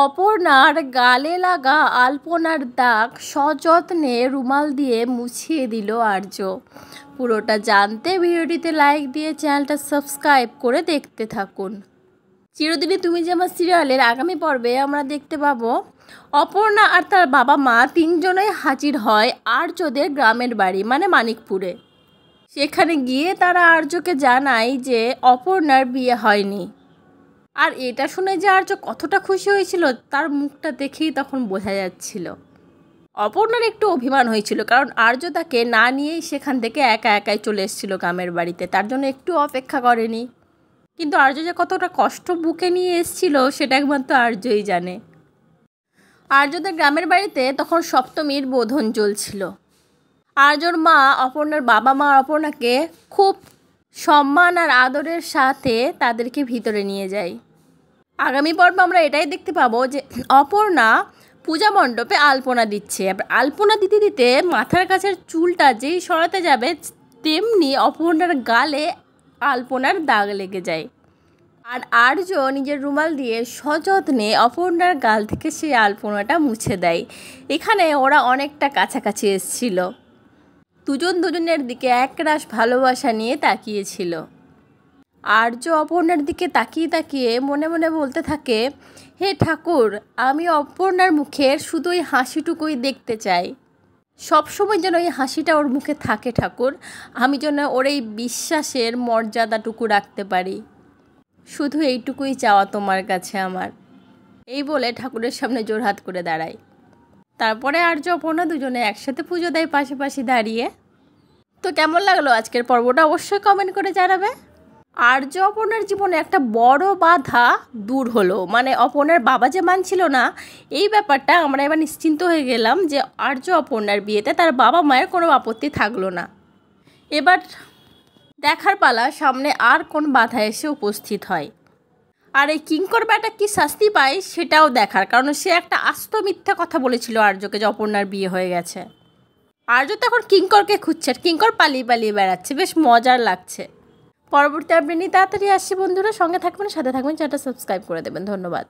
অপর্ণার গালে লাগা আলপনার দাগ সযত্নে রুমাল দিয়ে মুছিয়ে দিল আর্য। পুরোটা জানতে ভিডিওটিতে লাইক দিয়ে চ্যানেলটা সাবস্ক্রাইব করে দেখতে থাকুন। চিরদিনই তুমি যে আমার সিরিয়ালের আগামী পর্বে আমরা দেখতে পাবো অপর্ণা আর তার বাবা মা তিনজনেই হাজির হয় আর্যদের গ্রামের বাড়ি মানে মানিকপুরে। সেখানে গিয়ে তারা আর্যকে জানায় যে অপর্ণার বিয়ে হয়নি। আর এটা শুনে যে আর্য কতটা খুশি হয়েছিল তার মুখটা দেখেই তখন বোঝা যাচ্ছিল। অপর্ণার একটু অভিমান হয়েছিল, কারণ আর্য তাকে না নিয়েই সেখান থেকে একা একাই চলে এসেছিল গ্রামের বাড়িতে, তার জন্য একটু অপেক্ষা করেনি। কিন্তু আর্য যে কতটা কষ্ট বুকে নিয়ে এসেছিল সেটা একমাত্র আর্যই জানে। আর্যদের গ্রামের বাড়িতে তখন সপ্তমীর বোধন চলছিল। আর্যর মা অপর্ণার বাবা মা অপর্ণাকে খুব সম্মান আর আদরের সাথে তাদেরকে ভিতরে নিয়ে যায়। আগামী পর্বে আমরা এটাই দেখতে পাবো যে অপর্ণা পূজা মণ্ডপে আলপনা দিচ্ছে। এবার আলপনা দিতে দিতে মাথার কাছের চুলটা যেই সরাতে যাবে তেমনি অপর্ণার গালে আলপনার দাগ লেগে যায়। আর আর্য নিজের রুমাল দিয়ে সযত্নে অপর্ণার গাল থেকে সেই আলপনাটা মুছে দেয়। এখানে ওরা অনেকটা কাছাকাছি এসেছিল, দুজন দুজনের দিকে একরাশ ভালোবাসা নিয়ে তাকিয়েছিল। আর্য অপর্ণার দিকে তাকিয়ে তাকিয়ে মনে মনে বলতে থাকে, হে ঠাকুর, আমি অপর্ণার মুখের শুধু ওই হাসিটুকুই দেখতে চাই। সবসময় যেন ওই হাসিটা ওর মুখে থাকে ঠাকুর, আমি যেন ওর এই বিশ্বাসের মর্যাদাটুকু রাখতে পারি। শুধু এইটুকুই চাওয়া তোমার কাছে আমার। এই বলে ঠাকুরের সামনে জোড়হাত করে দাঁড়ায়। তারপরে আর্য অপর্ণা দুজনে একসাথে পুজো দেয় পাশাপাশি দাঁড়িয়ে। তো কেমন লাগলো আজকের পর্বটা অবশ্যই কমেন্ট করে জানাবে। আর্য অপর্ণার জীবনে একটা বড় বাধা দূর হলো, মানে অপর্ণার বাবা যে মানছিল না এই ব্যাপারটা আমরা এবার নিশ্চিন্ত হয়ে গেলাম যে আর্য অপর্ণার বিয়েতে তার বাবা মায়ের কোনো আপত্তি থাকলো না। এবার দেখার পালা সামনে আর কোন বাধা এসে উপস্থিত হয়। আর এই কিঙ্কর ব্যাটা কি শাস্তি পায় সেটাও দেখার, কারণ সে একটা আস্ত মিথ্যা কথা বলেছিল আর্যকে যে অপর্ণার বিয়ে হয়ে গেছে। আর্য তো এখন কিঙ্করকে খুঁজছে, আর কিঙ্কর পালিয়ে পালিয়ে বেড়াচ্ছে, বেশ মজার লাগছে। পরবর্তী আপডেট নিয়ে তাড়াতাড়ি আসছি বন্ধুরা, সঙ্গে থাকবেন, সাথে থাকবেন, চ্যানেলটা সাবস্ক্রাইব করে দেবেন। ধন্যবাদ।